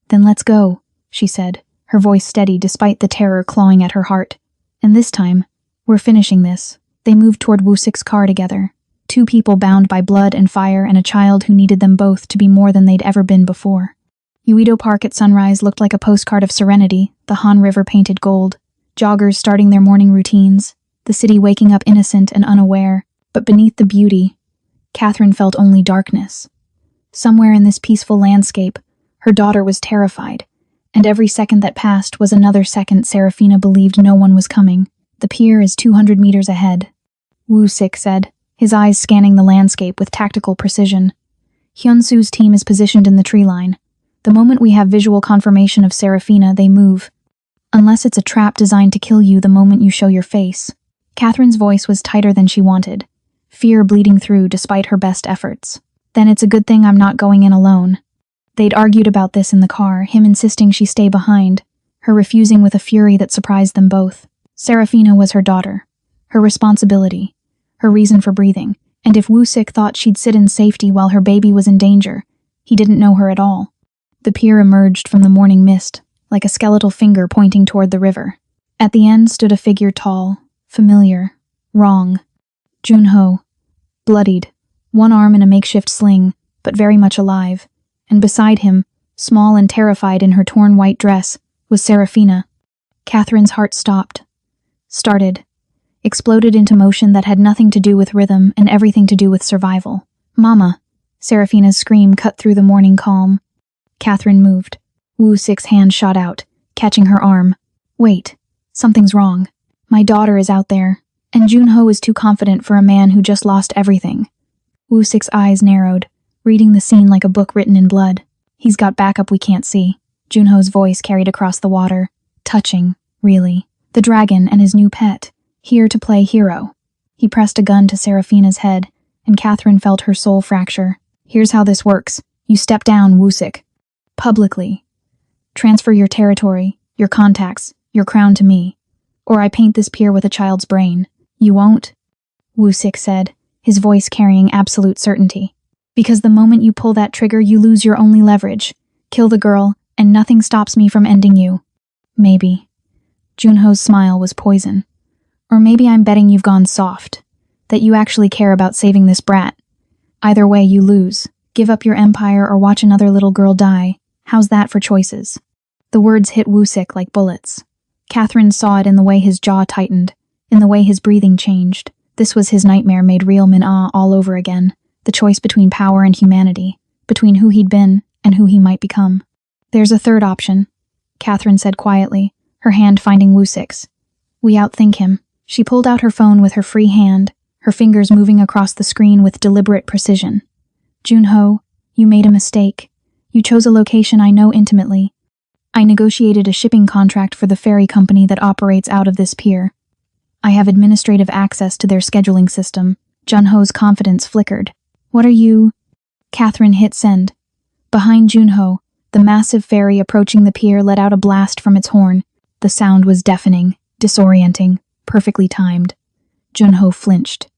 "Then let's go," she said, her voice steady despite the terror clawing at her heart. And this time, we're finishing this. They moved toward Woo-sik's car together. Two people bound by blood and fire and a child who needed them both to be more than they'd ever been before. Uedo Park at sunrise looked like a postcard of serenity, the Han River painted gold. Joggers starting their morning routines, the city waking up innocent and unaware. But beneath the beauty, Catherine felt only darkness. Somewhere in this peaceful landscape, her daughter was terrified, and every second that passed was another second Serafina believed no one was coming. The pier is 200 meters ahead, Woo-sik said, his eyes scanning the landscape with tactical precision. Hyun-soo's team is positioned in the tree line. The moment we have visual confirmation of Serafina, they move. Unless it's a trap designed to kill you the moment you show your face. Catherine's voice was tighter than she wanted, fear bleeding through despite her best efforts. Then it's a good thing I'm not going in alone. They'd argued about this in the car, him insisting she stay behind, her refusing with a fury that surprised them both. Serafina was her daughter, her responsibility, her reason for breathing, and if Woo-sik thought she'd sit in safety while her baby was in danger, he didn't know her at all. The pier emerged from the morning mist, like a skeletal finger pointing toward the river. At the end stood a figure tall, familiar, wrong. Junho, bloodied, one arm in a makeshift sling, but very much alive, and beside him, small and terrified in her torn white dress, was Serafina. Catherine's heart stopped. Started. Exploded into motion that had nothing to do with rhythm and everything to do with survival. "Mama!" Serafina's scream cut through the morning calm. Catherine moved. Woo-sik's hand shot out, catching her arm. "Wait. Something's wrong. My daughter is out there, and Junho is too confident for a man who just lost everything." Woo-sik's eyes narrowed, reading the scene like a book written in blood. "He's got backup we can't see." Junho's voice carried across the water. Touching, really. The dragon and his new pet, here to play hero. He pressed a gun to Serafina's head, and Catherine felt her soul fracture. "Here's how this works. You step down, Woo-sik. Publicly. Transfer your territory, your contacts, your crown to me. Or I paint this pier with a child's brain. You won't?" Woo-sik said, his voice carrying absolute certainty. "Because the moment you pull that trigger, you lose your only leverage. Kill the girl, and nothing stops me from ending you." "Maybe." Junho's smile was poison. "Or maybe I'm betting you've gone soft. That you actually care about saving this brat. Either way, you lose. Give up your empire or watch another little girl die. How's that for choices?" The words hit Woo-sik like bullets. Catherine saw it in the way his jaw tightened, in the way his breathing changed. This was his nightmare made real Min-ah all over again. The choice between power and humanity, between who he'd been and who he might become. "There's a third option," Catherine said quietly, her hand finding Woo-sik's. "We outthink him." She pulled out her phone with her free hand, her fingers moving across the screen with deliberate precision. "Junho, you made a mistake. You chose a location I know intimately. I negotiated a shipping contract for the ferry company that operates out of this pier. I have administrative access to their scheduling system." Junho's confidence flickered. "What are you?" Catherine hit send. Behind Junho, the massive ferry approaching the pier let out a blast from its horn. The sound was deafening, disorienting, perfectly timed. Junho flinched.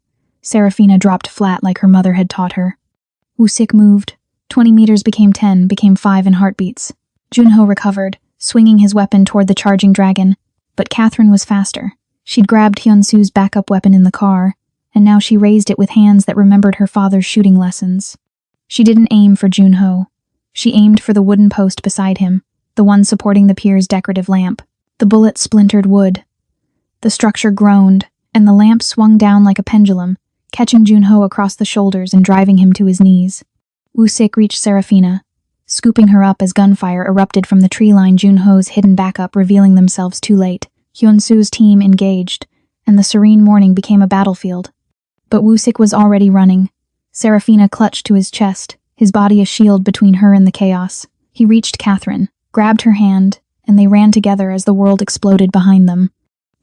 Serafina dropped flat like her mother had taught her. Woo-sik moved. 20 meters became 10, became 5 in heartbeats. Junho recovered, swinging his weapon toward the charging dragon. But Catherine was faster. She'd grabbed Hyun-soo's backup weapon in the car, and now she raised it with hands that remembered her father's shooting lessons. She didn't aim for Junho. She aimed for the wooden post beside him, the one supporting the pier's decorative lamp. The bullet splintered wood. The structure groaned, and the lamp swung down like a pendulum, catching Junho across the shoulders and driving him to his knees. Woo-sik reached Serafina, scooping her up as gunfire erupted from the tree line. Junho's hidden backup revealing themselves too late. Hyun-soo's team engaged, and the serene morning became a battlefield. But Woo-sik was already running. Serafina clutched to his chest, his body a shield between her and the chaos. He reached Catherine, grabbed her hand, and they ran together as the world exploded behind them.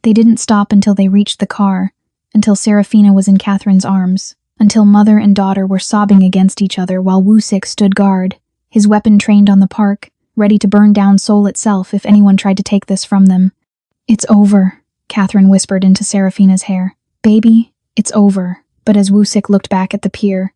They didn't stop until they reached the car, until Serafina was in Catherine's arms, until mother and daughter were sobbing against each other while Woo-sik stood guard, his weapon trained on the park, ready to burn down Seoul itself if anyone tried to take this from them. "It's over," Catherine whispered into Serafina's hair. "Baby, it's over." But as Woo-sik looked back at the pier,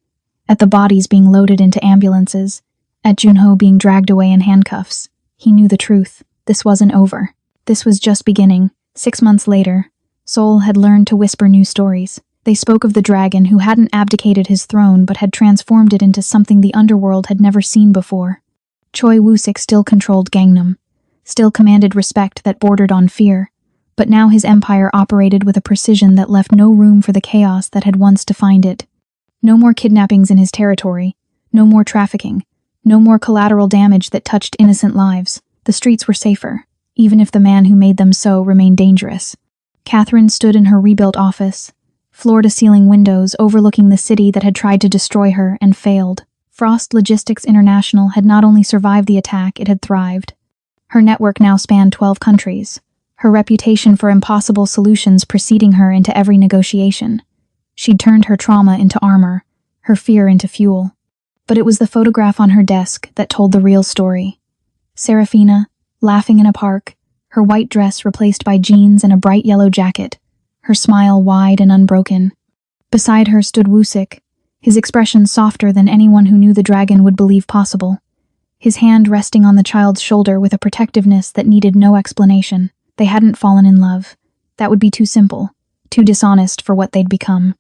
at the bodies being loaded into ambulances, at Junho being dragged away in handcuffs, he knew the truth. This wasn't over. This was just beginning. 6 months later, Sol had learned to whisper new stories. They spoke of the dragon who hadn't abdicated his throne but had transformed it into something the underworld had never seen before. Choi Woo-sik still controlled Gangnam, still commanded respect that bordered on fear, but now his empire operated with a precision that left no room for the chaos that had once defined it. No more kidnappings in his territory, no more trafficking, no more collateral damage that touched innocent lives. The streets were safer, even if the man who made them so remained dangerous. Catherine stood in her rebuilt office, floor-to-ceiling windows overlooking the city that had tried to destroy her and failed. Frost Logistics International had not only survived the attack, it had thrived. Her network now spanned 12 countries, her reputation for impossible solutions preceding her into every negotiation. She'd turned her trauma into armor, her fear into fuel. But it was the photograph on her desk that told the real story. Serafina, laughing in a park, her white dress replaced by jeans and a bright yellow jacket, her smile wide and unbroken. Beside her stood Woo-sik, his expression softer than anyone who knew the dragon would believe possible, his hand resting on the child's shoulder with a protectiveness that needed no explanation. They hadn't fallen in love. That would be too simple, too dishonest for what they'd become.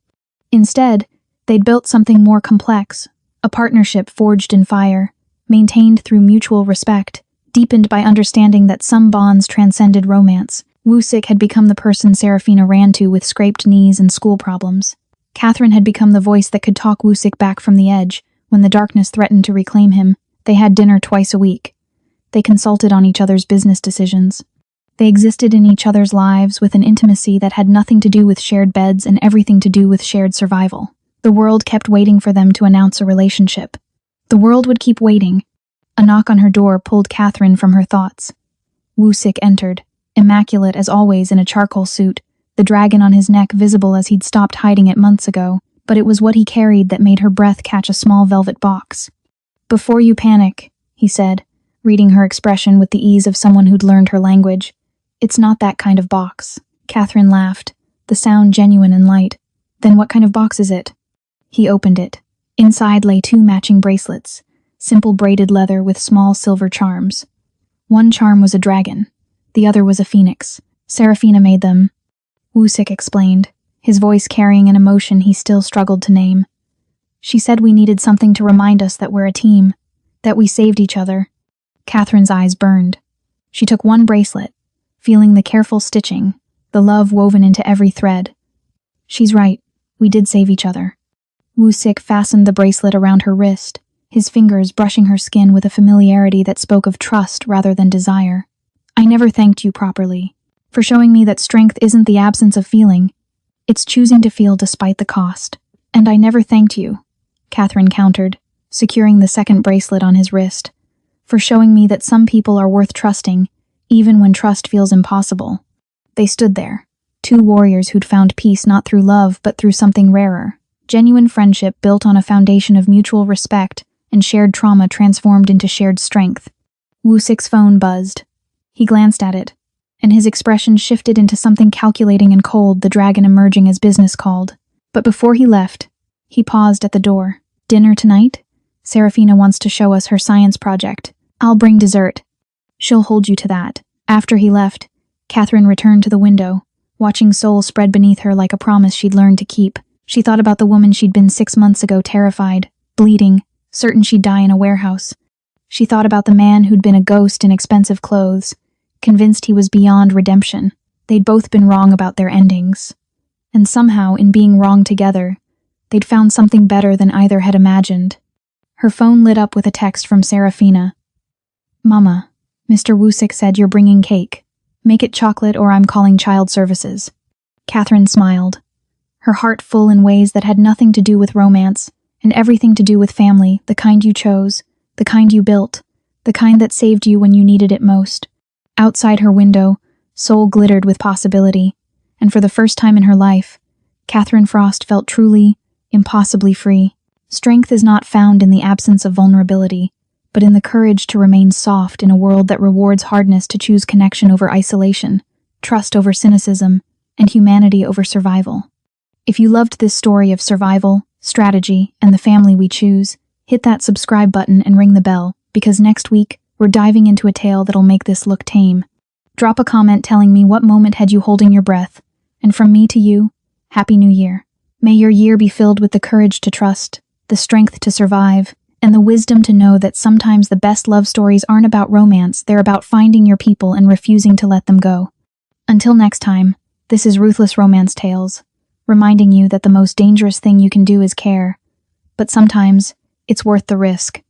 Instead, they'd built something more complex, a partnership forged in fire, maintained through mutual respect, deepened by understanding that some bonds transcended romance. Woo-sik had become the person Serafina ran to with scraped knees and school problems. Catherine had become the voice that could talk Woo-sik back from the edge when the darkness threatened to reclaim him. They had dinner twice a week. They consulted on each other's business decisions. They existed in each other's lives with an intimacy that had nothing to do with shared beds and everything to do with shared survival. The world kept waiting for them to announce a relationship. The world would keep waiting. A knock on her door pulled Catherine from her thoughts. Woo-sik entered, immaculate as always in a charcoal suit, the dragon on his neck visible as he'd stopped hiding it months ago, but it was what he carried that made her breath catch a small velvet box. "Before you panic," he said, reading her expression with the ease of someone who'd learned her language. "It's not that kind of box." Catherine laughed, the sound genuine and light. "Then what kind of box is it?" He opened it. Inside lay 2 matching bracelets, simple braided leather with small silver charms. One charm was a dragon, the other was a phoenix. Serafina made them, Woo-sik explained, his voice carrying an emotion he still struggled to name. "She said we needed something to remind us that we're a team, that we saved each other." Catherine's eyes burned. She took one bracelet, feeling the careful stitching, the love woven into every thread. "She's right, we did save each other." Woo-sik fastened the bracelet around her wrist, his fingers brushing her skin with a familiarity that spoke of trust rather than desire. "I never thanked you properly, for showing me that strength isn't the absence of feeling, it's choosing to feel despite the cost. And I never thanked you," Catherine countered, securing the second bracelet on his wrist, "for showing me that some people are worth trusting, even when trust feels impossible." They stood there, 2 warriors who'd found peace not through love but through something rarer. Genuine friendship built on a foundation of mutual respect and shared trauma transformed into shared strength. Woo-sik's phone buzzed. He glanced at it, and his expression shifted into something calculating and cold, the dragon emerging as business called. But before he left, he paused at the door. "Dinner tonight? Serafina wants to show us her science project. I'll bring dessert. She'll hold you to that." After he left, Catherine returned to the window, watching Sol spread beneath her like a promise she'd learned to keep. She thought about the woman she'd been 6 months ago, terrified, bleeding, certain she'd die in a warehouse. She thought about the man who'd been a ghost in expensive clothes, convinced he was beyond redemption. They'd both been wrong about their endings. And somehow, in being wrong together, they'd found something better than either had imagined. Her phone lit up with a text from Serafina. "Mama, Mr. Woo-sik said you're bringing cake. Make it chocolate or I'm calling child services." Catherine smiled, her heart full in ways that had nothing to do with romance and everything to do with family, the kind you chose, the kind you built, the kind that saved you when you needed it most. Outside her window, Sol glittered with possibility, and for the first time in her life, Catherine Frost felt truly, impossibly free. Strength is not found in the absence of vulnerability, but in the courage to remain soft in a world that rewards hardness, to choose connection over isolation, trust over cynicism, and humanity over survival. If you loved this story of survival, strategy, and the family we choose, hit that subscribe button and ring the bell, because next week, We're diving into a tale that'll make this look tame. Drop a comment telling me what moment had you holding your breath. And from me to you, Happy New Year. May your year be filled with the courage to trust, the strength to survive, and the wisdom to know that sometimes the best love stories aren't about romance, they're about finding your people and refusing to let them go. Until next time, this is Ruthless Romance Tales, reminding you that the most dangerous thing you can do is care. But sometimes, it's worth the risk.